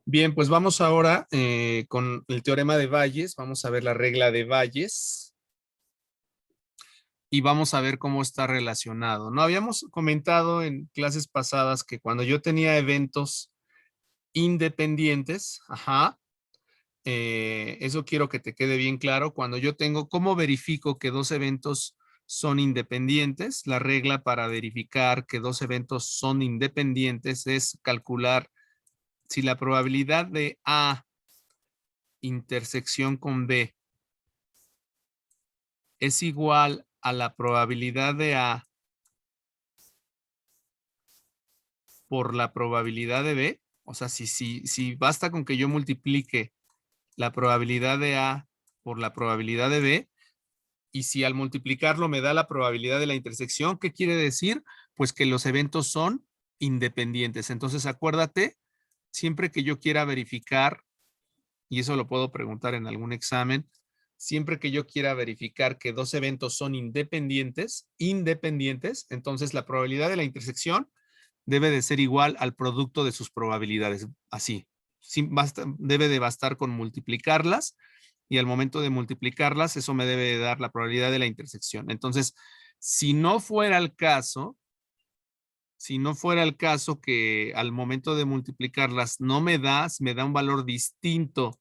Bien, pues vamos ahora con el teorema de Bayes. Vamos a ver la regla de Bayes y vamos a ver cómo está relacionado. No habíamos comentado en clases pasadas que cuando yo tenía eventos independientes, eso quiero que te quede bien claro. Cuando yo tengo, ¿cómo verifico que dos eventos son independientes? La regla para verificar que dos eventos son independientes es calcular si la probabilidad de A intersección con B es igual a la probabilidad de A por la probabilidad de B. O sea, si basta con que yo multiplique la probabilidad de A por la probabilidad de B, y si al multiplicarlo me da la probabilidad de la intersección, ¿qué quiere decir? Pues que los eventos son independientes. Entonces, acuérdate, siempre que yo quiera verificar, y eso lo puedo preguntar en algún examen, siempre que yo quiera verificar que dos eventos son independientes, entonces la probabilidad de la intersección debe de ser igual al producto de sus probabilidades. Así, debe de bastar con multiplicarlas y al momento de multiplicarlas, eso me debe de dar la probabilidad de la intersección. Entonces, si no fuera el caso, que al momento de multiplicarlas no me da un valor distinto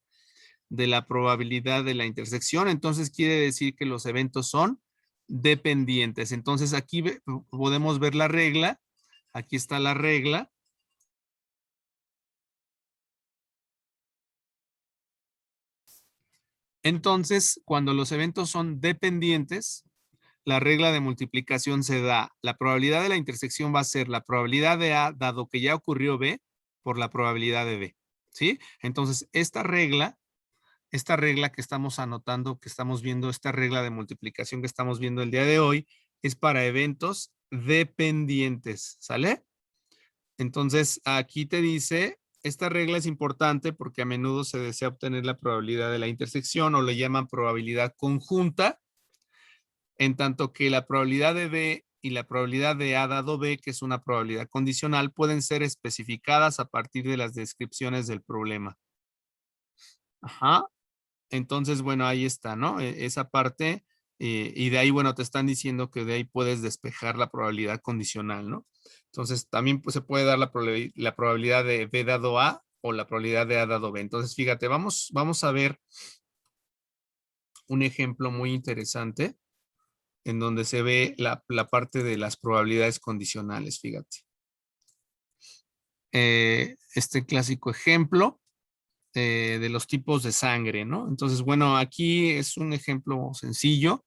de la probabilidad de la intersección, entonces quiere decir que los eventos son dependientes. Entonces aquí podemos ver la regla. Aquí está la regla. Entonces, cuando los eventos son dependientes, la regla de multiplicación se da. La probabilidad de la intersección va a ser la probabilidad de A, dado que ya ocurrió B, por la probabilidad de B. ¿Sí? Entonces, esta regla que estamos anotando, que estamos viendo, esta regla de multiplicación que estamos viendo el día de hoy, es para eventos dependientes, ¿sale? Entonces, aquí te dice, esta regla es importante porque a menudo se desea obtener la probabilidad de la intersección o le llaman probabilidad conjunta, en tanto que la probabilidad de B y la probabilidad de A dado B, que es una probabilidad condicional, pueden ser especificadas a partir de las descripciones del problema. Ajá. Entonces, bueno, ahí está, ¿no? Esa parte, y de ahí, bueno, te están diciendo que de ahí puedes despejar la probabilidad condicional, ¿no? Entonces, también pues, se puede dar la probabilidad de B dado A o la probabilidad de A dado B. Entonces, fíjate, vamos a ver un ejemplo muy interesante en donde se ve la parte de las probabilidades condicionales, fíjate. Este clásico ejemplo de los tipos de sangre, ¿no? Entonces, bueno, aquí es un ejemplo sencillo.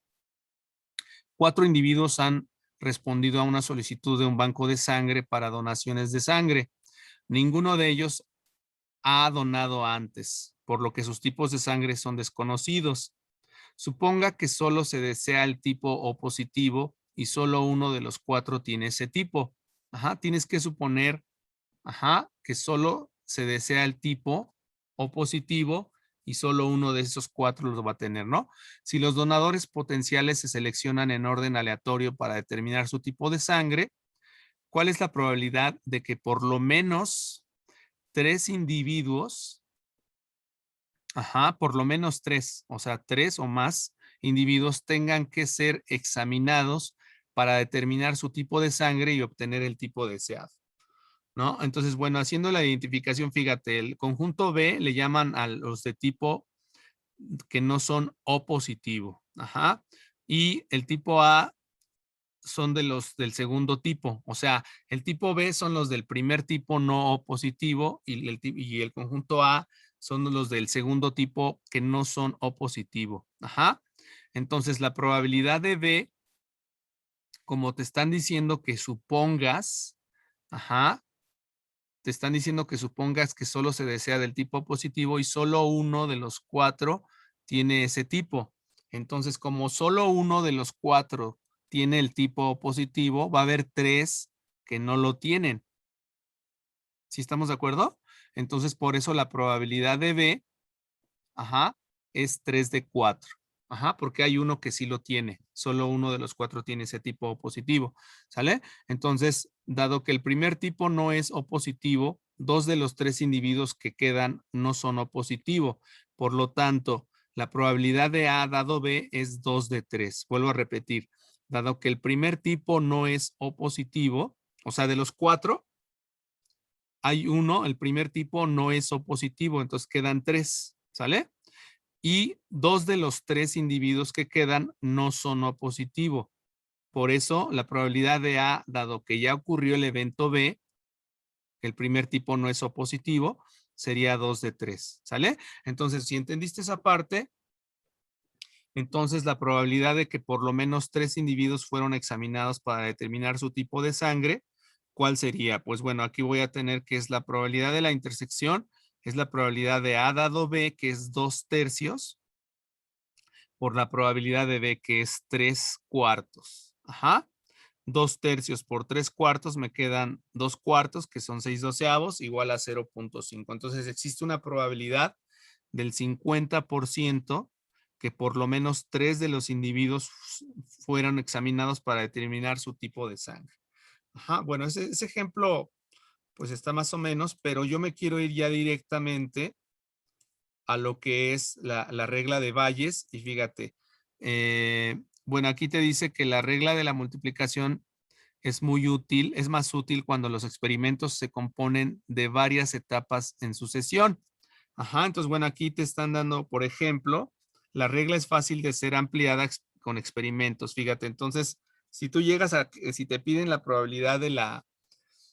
4 individuos han respondido a una solicitud de un banco de sangre para donaciones de sangre. Ninguno de ellos ha donado antes, por lo que sus tipos de sangre son desconocidos. Suponga que solo se desea el tipo O positivo y solo uno de los 4 tiene ese tipo. Tienes que suponer, que solo se desea el tipo O positivo y solo uno de esos 4 los va a tener, ¿no? Si los donadores potenciales se seleccionan en orden aleatorio para determinar su tipo de sangre, ¿cuál es la probabilidad de que por lo menos 3 individuos, por lo menos 3, o sea, 3 o más individuos tengan que ser examinados para determinar su tipo de sangre y obtener el tipo deseado? ¿No? Entonces, bueno, haciendo la identificación, fíjate, el conjunto B le llaman a los de tipo que no son O positivo. Y el tipo A son de los del segundo tipo. O sea, el tipo B son los del primer tipo no O positivo y el conjunto A son los del segundo tipo que no son O positivo. Entonces, la probabilidad de B, como te están diciendo que supongas, te están diciendo que supongas que solo se desea del tipo positivo y solo uno de los 4 tiene ese tipo. Entonces, como solo uno de los 4 tiene el tipo positivo, va a haber 3 que no lo tienen. ¿Sí estamos de acuerdo? Entonces, por eso la probabilidad de B, es 3 de 4. Porque hay uno que sí lo tiene. Solo uno de los 4 tiene ese tipo O positivo. ¿Sale? Entonces, dado que el primer tipo no es O positivo, 2 de los 3 individuos que quedan no son O positivo. Por lo tanto, la probabilidad de A dado B es 2 de 3. Vuelvo a repetir, dado que el primer tipo no es O positivo, o sea, de los 4, hay uno, el primer tipo no es O positivo, entonces quedan 3, ¿sale? Y 2 de los 3 individuos que quedan no son O positivo. Por eso, la probabilidad de A, dado que ya ocurrió el evento B, el primer tipo no es O positivo, sería 2 de 3, ¿sale? Entonces, si entendiste esa parte, entonces la probabilidad de que por lo menos 3 individuos fueron examinados para determinar su tipo de sangre, ¿cuál sería? Pues bueno, aquí voy a tener que es la probabilidad de la intersección, es la probabilidad de A dado B, que es 2/3, por la probabilidad de B, que es 3/4. Ajá. 2/3 por 3/4 me quedan 2/4, que son 6/12, igual a 0.5. Entonces existe una probabilidad del 50% que por lo menos 3 de los individuos fueron examinados para determinar su tipo de sangre. Ajá, bueno, ese ejemplo pues está más o menos, pero yo me quiero ir ya directamente a lo que es la regla de Bayes y fíjate, bueno, aquí te dice que la regla de la multiplicación es muy útil, es más útil cuando los experimentos se componen de varias etapas en sucesión. Ajá, entonces, bueno, aquí te están dando, por ejemplo, la regla es fácil de ser ampliada con experimentos. Fíjate, entonces, si tú llegas a, si te piden la probabilidad de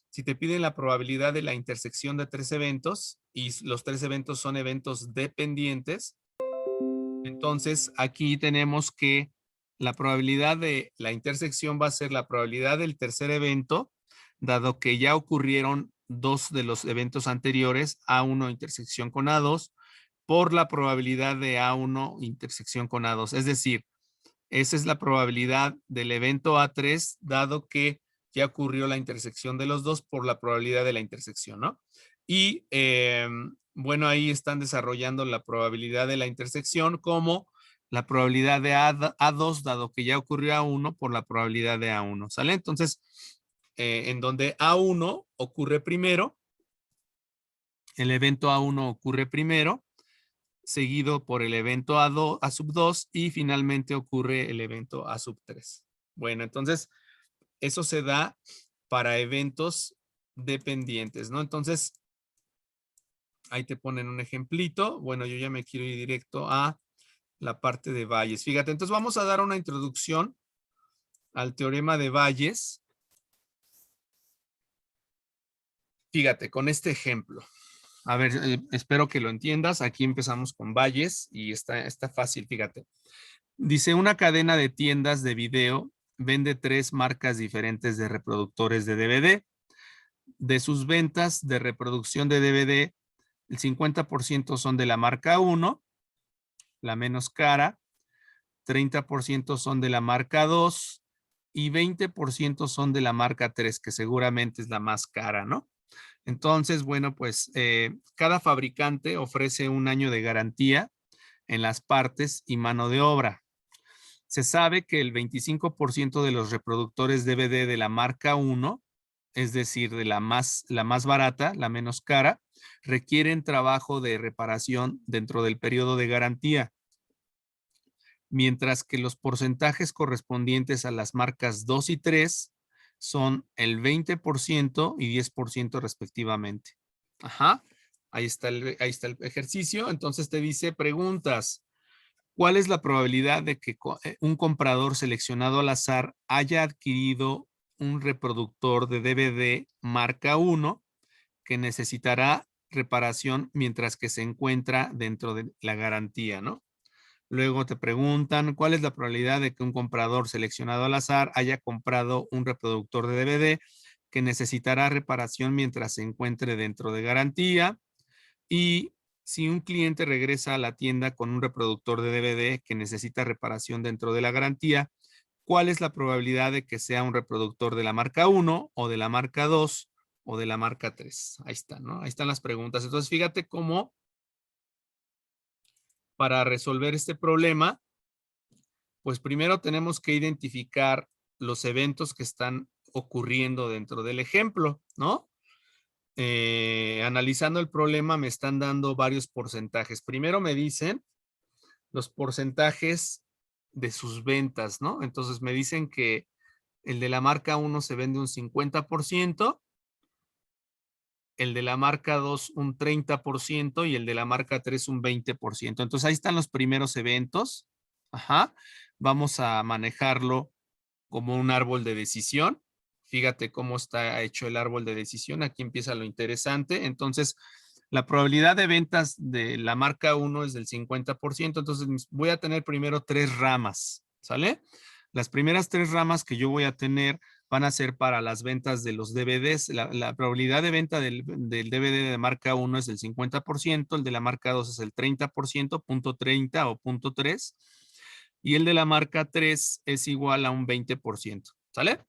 si te piden la probabilidad de la intersección de 3 eventos y los 3 eventos son eventos dependientes, entonces aquí tenemos que la probabilidad de la intersección va a ser la probabilidad del tercer evento, dado que ya ocurrieron 2 de los eventos anteriores, A1 intersección con A2, por la probabilidad de A1 intersección con A2. Es decir, esa es la probabilidad del evento A3, dado que ya ocurrió la intersección de los dos por la probabilidad de la intersección, ¿no? Y bueno, ahí están desarrollando la probabilidad de la intersección como la probabilidad de A2, dado que ya ocurrió A1 por la probabilidad de A1, ¿sale? Entonces, en donde A1 ocurre primero, el evento A1 ocurre primero, seguido por el evento A sub 2 y finalmente ocurre el evento A sub 3. Bueno, entonces eso se da para eventos dependientes, ¿no? Entonces, ahí te ponen un ejemplito. Bueno, yo ya me quiero ir directo a la parte de Bayes. Fíjate, entonces vamos a dar una introducción al teorema de Bayes. Fíjate, con este ejemplo. A ver, espero que lo entiendas. Aquí empezamos con Bayes y está fácil, fíjate. Dice, una cadena de tiendas de video vende 3 marcas diferentes de reproductores de DVD. De sus ventas de reproducción de DVD, el 50% son de la marca 1, la menos cara, 30% son de la marca 2 y 20% son de la marca 3, que seguramente es la más cara, ¿no? Entonces, bueno, pues cada fabricante ofrece un año de garantía en las partes y mano de obra. Se sabe que el 25% de los reproductores DVD de la marca 1, es decir, de la más barata, la menos cara, requieren trabajo de reparación dentro del periodo de garantía, mientras que los porcentajes correspondientes a las marcas 2 y 3 son el 20% y 10% respectivamente. Ajá, ahí está el ejercicio. Entonces te dice preguntas. ¿Cuál es la probabilidad de que un comprador seleccionado al azar haya adquirido un reproductor de DVD marca 1 que necesitará reparación mientras que se encuentra dentro de la garantía, ¿no? Luego te preguntan, ¿cuál es la probabilidad de que un comprador seleccionado al azar haya comprado un reproductor de DVD que necesitará reparación mientras se encuentre dentro de garantía? Y si un cliente regresa a la tienda con un reproductor de DVD que necesita reparación dentro de la garantía, ¿cuál es la probabilidad de que sea un reproductor de la marca 1 o de la marca 2 o de la marca 3? Ahí está, ¿no? Ahí están las preguntas. Entonces, fíjate cómo para resolver este problema, pues primero tenemos que identificar los eventos que están ocurriendo dentro del ejemplo, ¿no? analizando el problema, me están dando varios porcentajes. Primero me dicen los porcentajes de sus ventas, ¿no? Entonces me dicen que el de la marca 1 se vende un 50%, el de la marca 2 un 30% y el de la marca 3 un 20%. Entonces ahí están los primeros eventos. Ajá. Vamos a manejarlo como un árbol de decisión. Fíjate cómo está hecho el árbol de decisión. Aquí empieza lo interesante. Entonces, la probabilidad de ventas de la marca 1 es del 50%. Entonces, voy a tener primero 3 ramas. ¿Sale? Las primeras 3 ramas que yo voy a tener van a ser para las ventas de los DVDs. La probabilidad de venta del DVD de marca 1 es del 50%, el de la marca 2 es el 30%, punto 30 o punto 3, y el de la marca 3 es igual a un 20%. ¿Sale?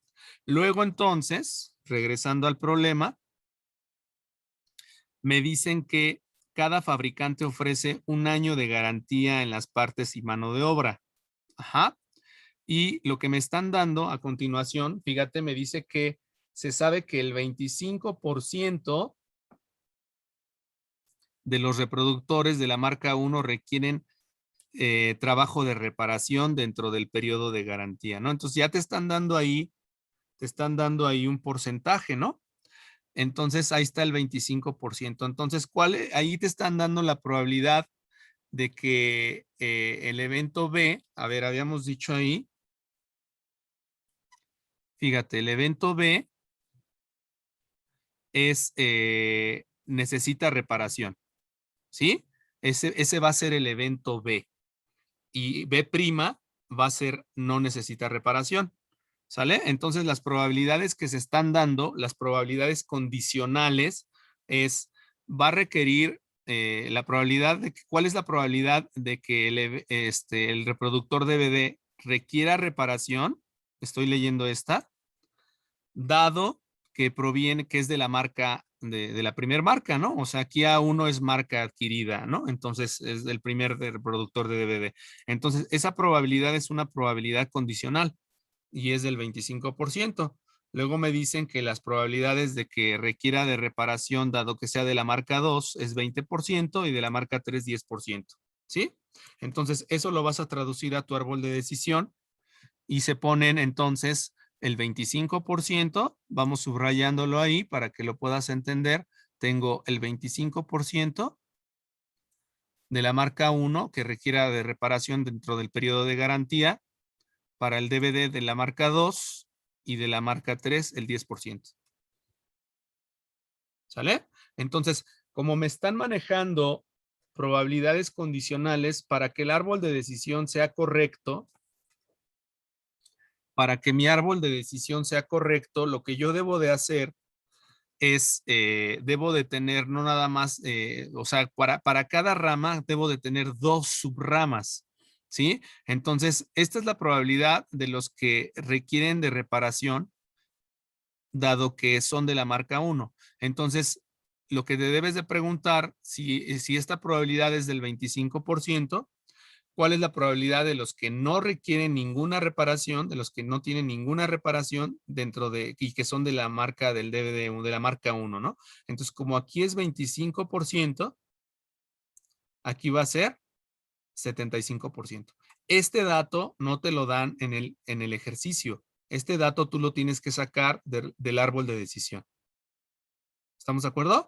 Luego entonces, regresando al problema, me dicen que cada fabricante ofrece un año de garantía en las partes y mano de obra. Ajá. Y lo que me están dando a continuación, fíjate, me dice que se sabe que el 25% de los reproductores de la marca 1 requieren trabajo de reparación dentro del periodo de garantía, ¿no? Entonces ya te están dando ahí un porcentaje, ¿no? Entonces ahí está el 25%. Entonces, ahí te están dando la probabilidad de que el evento B, a ver, habíamos dicho ahí, fíjate, el evento B necesita reparación, ¿sí? Ese va a ser el evento B. Y B' va a ser no necesita reparación, ¿sale? Entonces las probabilidades que se están dando, las probabilidades condicionales, va a requerir la probabilidad ¿cuál es la probabilidad de que el reproductor DVD requiera reparación? Estoy leyendo esta, dado que es de la marca, de la primera marca, ¿no? O sea, aquí A1 es marca adquirida, ¿no? Entonces es el primer reproductor de DVD. Entonces, esa probabilidad es una probabilidad condicional y es del 25%. Luego me dicen que las probabilidades de que requiera de reparación, dado que sea de la marca 2, es 20% y de la marca 3, 10%. ¿Sí? Entonces, eso lo vas a traducir a tu árbol de decisión y se ponen entonces el 25%, vamos subrayándolo ahí para que lo puedas entender. Tengo el 25% de la marca 1 que requiera de reparación dentro del periodo de garantía, para el DVD de la marca 2 y de la marca 3 el 10%. ¿Sale? Entonces, como me están manejando probabilidades condicionales para que el árbol de decisión sea correcto, para que mi árbol de decisión sea correcto, lo que yo debo de hacer es, debo de tener no nada más, o sea, para cada rama debo de tener 2 subramas, ¿sí? Entonces, esta es la probabilidad de los que requieren de reparación, dado que son de la marca 1. Entonces, lo que te debes de preguntar, si esta probabilidad es del 25%, ¿cuál es la probabilidad de los que no requieren ninguna reparación, de los que no tienen ninguna reparación dentro de, y que son de la marca del DVD, de la marca 1, ¿no? Entonces, como aquí es 25%, aquí va a ser 75%. Este dato no te lo dan en el ejercicio. Este dato tú lo tienes que sacar del árbol de decisión. ¿Estamos de acuerdo?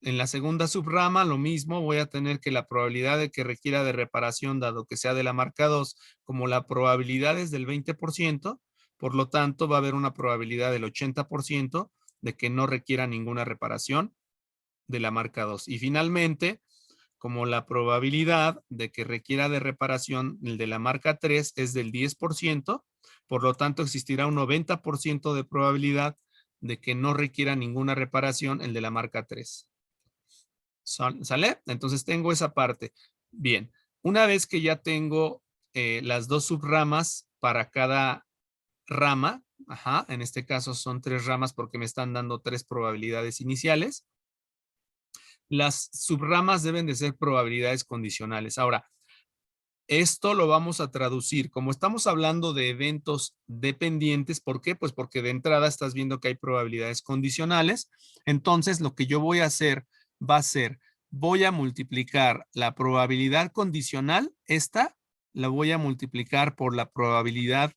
En la segunda subrama, lo mismo, voy a tener que la probabilidad de que requiera de reparación, dado que sea de la marca 2, como la probabilidad es del 20%, por lo tanto va a haber una probabilidad del 80% de que no requiera ninguna reparación de la marca 2. Y finalmente, como la probabilidad de que requiera de reparación el de la marca 3 es del 10%, por lo tanto existirá un 90% de probabilidad de que no requiera ninguna reparación el de la marca 3. ¿Sale? Entonces tengo esa parte. Bien, una vez que ya tengo las 2 subramas para cada rama, ajá, en este caso son 3 ramas porque me están dando 3 probabilidades iniciales. Las subramas deben de ser probabilidades condicionales. Ahora, Esto lo vamos a traducir. Como estamos hablando de eventos dependientes, ¿por qué? Pues porque de entrada estás viendo que hay probabilidades condicionales. Entonces, lo que yo voy a hacer va a ser, voy a multiplicar la probabilidad condicional, esta la voy a multiplicar por la probabilidad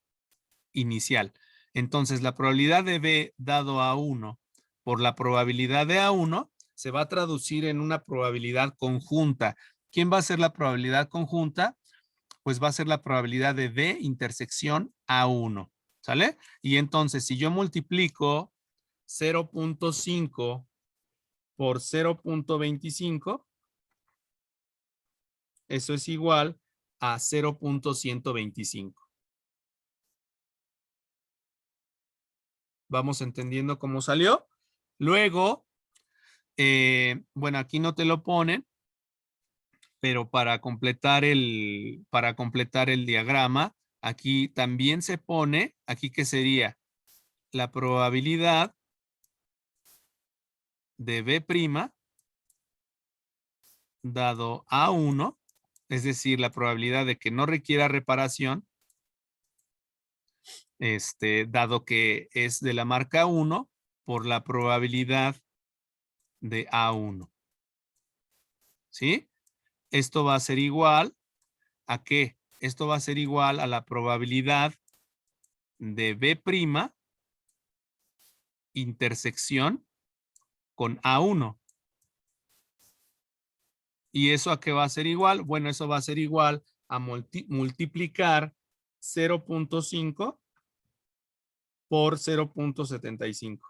inicial. Entonces, la probabilidad de B dado a 1 por la probabilidad de A1 se va a traducir en una probabilidad conjunta. ¿Quién va a ser la probabilidad conjunta? Pues va a ser la probabilidad de B intersección A1. ¿Sale? Y entonces, si yo multiplico 0.5 por 0.25, eso es igual a 0.125. Vamos entendiendo cómo salió. Luego, bueno, aquí no te lo ponen, pero para completar el diagrama, aquí también se pone, aquí que sería la probabilidad de B' dado A1, es decir, la probabilidad de que no requiera reparación, dado que es de la marca 1 por la probabilidad de A1. ¿Sí? Esto va a ser igual ¿a qué? Esto va a ser igual a la probabilidad de B' intersección con A1. ¿Y eso a qué va a ser igual? Bueno, eso va a ser igual a multiplicar 0.5 por 0.75.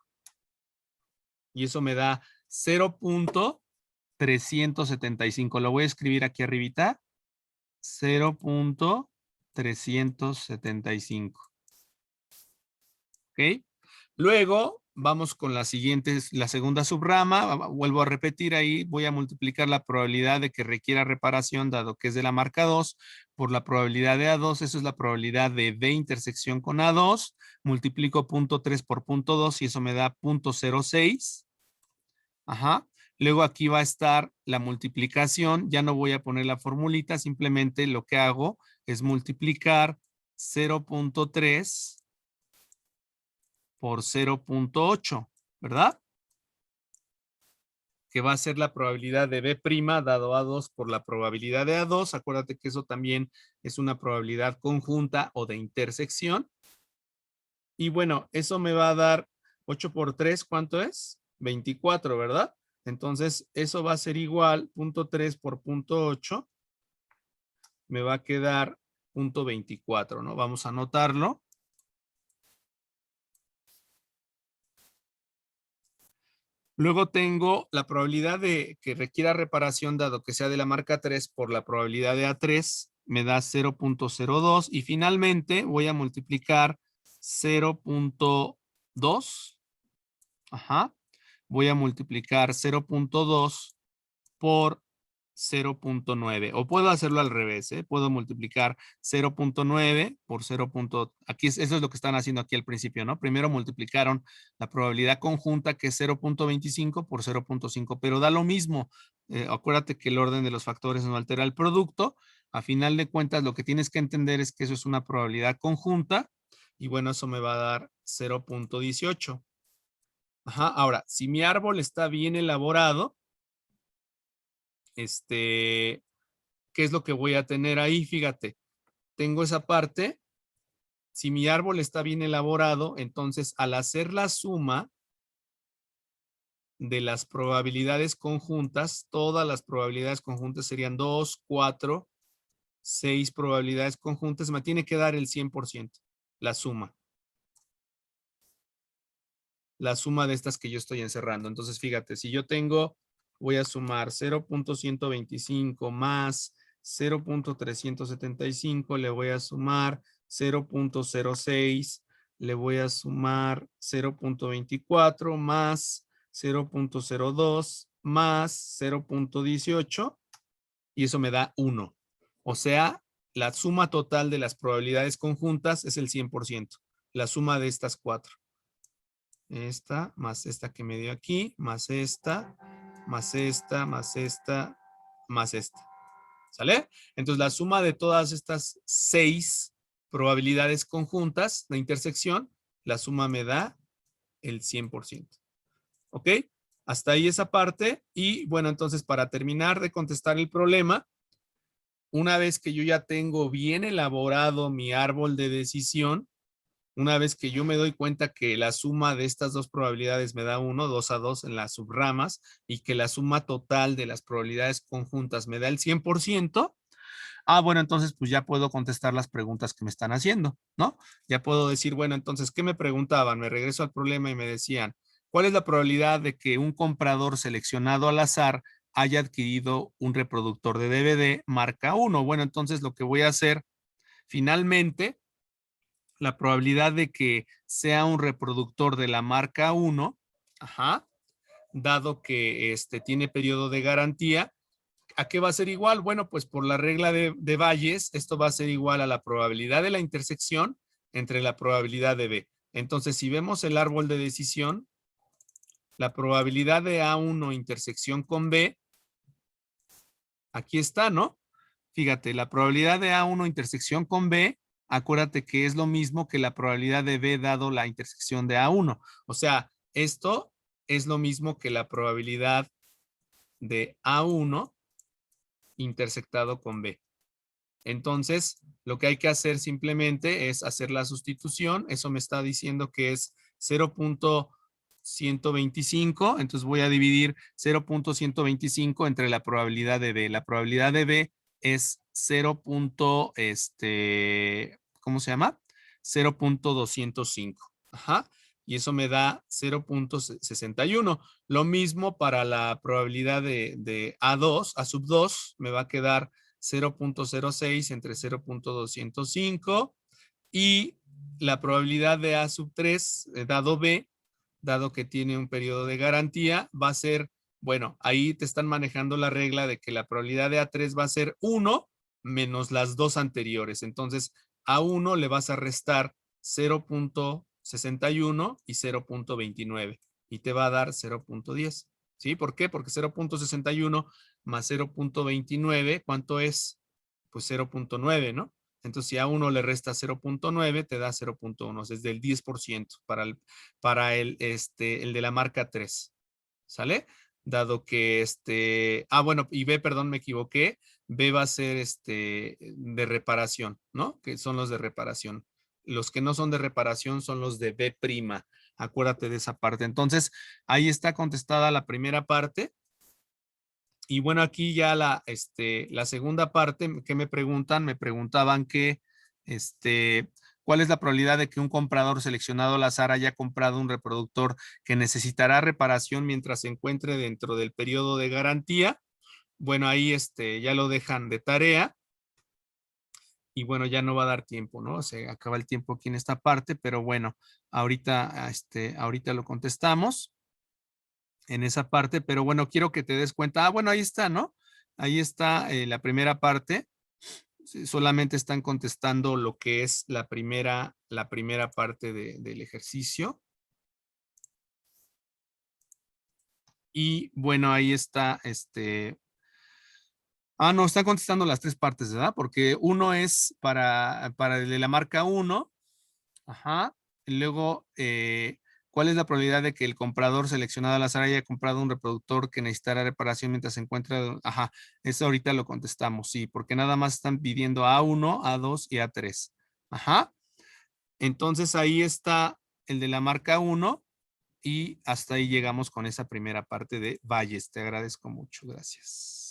Y eso me da 0.375. Lo voy a escribir aquí arribita. 0.375. ¿Ok? Luego vamos con la siguiente, la segunda subrama. Vuelvo a repetir ahí, voy a multiplicar la probabilidad de que requiera reparación, dado que es de la marca 2, por la probabilidad de A2. Eso es la probabilidad de B intersección con A2. Multiplico 0.3 por 0.2 y eso me da 0.06. Ajá. Luego aquí va a estar la multiplicación. Ya no voy a poner la formulita, simplemente lo que hago es multiplicar 0.3 por 0.8, ¿verdad? Que va a ser la probabilidad de B' dado A2 por la probabilidad de A2. Acuérdate que eso también es una probabilidad conjunta o de intersección. Y bueno, eso me va a dar 8 por 3, ¿cuánto es? 24, ¿verdad? Entonces, eso va a ser igual, 0.3 por 0.8, me va a quedar 0.24, ¿no? Vamos a anotarlo. Luego tengo la probabilidad de que requiera reparación dado que sea de la marca 3 por la probabilidad de A3, me da 0.02 y finalmente voy a multiplicar 0.2. Ajá. Voy a multiplicar 0.2 por 0.9 o puedo hacerlo al revés, ¿eh? Puedo multiplicar 0.9 por 0. Aquí eso es lo que están haciendo aquí al principio, ¿no? Primero multiplicaron la probabilidad conjunta que es 0.25 por 0.5, pero da lo mismo. Acuérdate que el orden de los factores no altera el producto. A final de cuentas, lo que tienes que entender es que eso es una probabilidad conjunta y bueno, eso me va a dar 0.18. Ajá, ahora, si mi árbol está bien elaborado, ¿qué es lo que voy a tener ahí? Fíjate, tengo esa parte. Si mi árbol está bien elaborado, entonces al hacer la suma de las probabilidades conjuntas, todas las probabilidades conjuntas serían 2, 4, 6 probabilidades conjuntas, me tiene que dar el 100%, la suma. La suma de estas que yo estoy encerrando. Entonces, fíjate, si yo tengo, voy a sumar 0.125 más 0.375, le voy a sumar 0.06, le voy a sumar 0.24 más 0.02 más 0.18 y eso me da 1. O sea, la suma total de las probabilidades conjuntas es el 100%. La suma de estas cuatro. Esta, más esta que me dio aquí, más esta, más esta, más esta, más esta. ¿Sale? Entonces, la suma de todas estas 6 probabilidades conjuntas de intersección, la suma me da el 100%. ¿Ok? Hasta ahí esa parte. Y bueno, entonces para terminar de contestar el problema, una vez que yo ya tengo bien elaborado mi árbol de decisión, una vez que yo me doy cuenta que la suma de estas dos probabilidades me da 1, 2 a 2 en las subramas, y que la suma total de las probabilidades conjuntas me da el 100%, bueno, entonces pues ya puedo contestar las preguntas que me están haciendo, ¿no? Ya puedo decir, bueno, entonces, ¿qué me preguntaban? Me regreso al problema y me decían, ¿cuál es la probabilidad de que un comprador seleccionado al azar haya adquirido un reproductor de DVD marca 1? Bueno, entonces lo que voy a hacer finalmente, la probabilidad de que sea un reproductor de la marca 1, dado que tiene periodo de garantía, ¿a qué va a ser igual? Bueno, pues por la regla de Bayes, esto va a ser igual a la probabilidad de la intersección entre la probabilidad de B. Entonces, si vemos el árbol de decisión, la probabilidad de A1 intersección con B, aquí está, ¿no? Fíjate, la probabilidad de A1 intersección con B, acuérdate que es lo mismo que la probabilidad de B dado la intersección de A1. O sea, esto es lo mismo que la probabilidad de A1 intersectado con B. Entonces, lo que hay que hacer simplemente es hacer la sustitución. Eso me está diciendo que es 0.125. Entonces voy a dividir 0.125 entre la probabilidad de B. La probabilidad de B es 0. ¿Cómo se llama? 0.205. Ajá. Y eso me da 0.61. Lo mismo para la probabilidad de A2, A sub 2, me va a quedar 0.06 entre 0.205, y la probabilidad de A sub 3 dado B, dado que tiene un periodo de garantía, va a ser, bueno, ahí te están manejando la regla de que la probabilidad de A3 va a ser 1 menos las dos anteriores. Entonces, a 1 le vas a restar 0.61 y 0.29 y te va a dar 0.10. ¿Sí? ¿Por qué? Porque 0.61 más 0.29, ¿cuánto es? Pues 0.9, ¿no? Entonces, si a 1 le resta 0.9, te da 0.1, es del 10% para el de la marca 3. ¿Sale? Dado que bueno, y B, perdón, me equivoqué. B va a ser de reparación, ¿no? Que son los de reparación. Los que no son de reparación son los de B'. Acuérdate de esa parte. Entonces, ahí está contestada la primera parte. Y bueno, aquí ya la segunda parte que me preguntaban que, ¿cuál es la probabilidad de que un comprador seleccionado al azar haya comprado un reproductor que necesitará reparación mientras se encuentre dentro del periodo de garantía? Bueno, ahí ya lo dejan de tarea. Y bueno, ya no va a dar tiempo, ¿no? Se acaba el tiempo aquí en esta parte, pero bueno, ahorita lo contestamos en esa parte, pero bueno, quiero que te des cuenta. Bueno, ahí está, ¿no? Ahí está la primera parte. Solamente están contestando lo que es la primera parte del ejercicio. Y bueno, ahí está, no, están contestando las tres partes, ¿verdad? Porque uno es para el de la marca 1. Ajá. Y luego, ¿cuál es la probabilidad de que el comprador seleccionado al azar haya comprado un reproductor que necesitará reparación mientras se encuentra? Ajá, eso ahorita lo contestamos, sí, porque nada más están pidiendo A1, A2 y A3. Ajá. Entonces ahí está el de la marca 1 y hasta ahí llegamos con esa primera parte de Valles. Te agradezco mucho, gracias.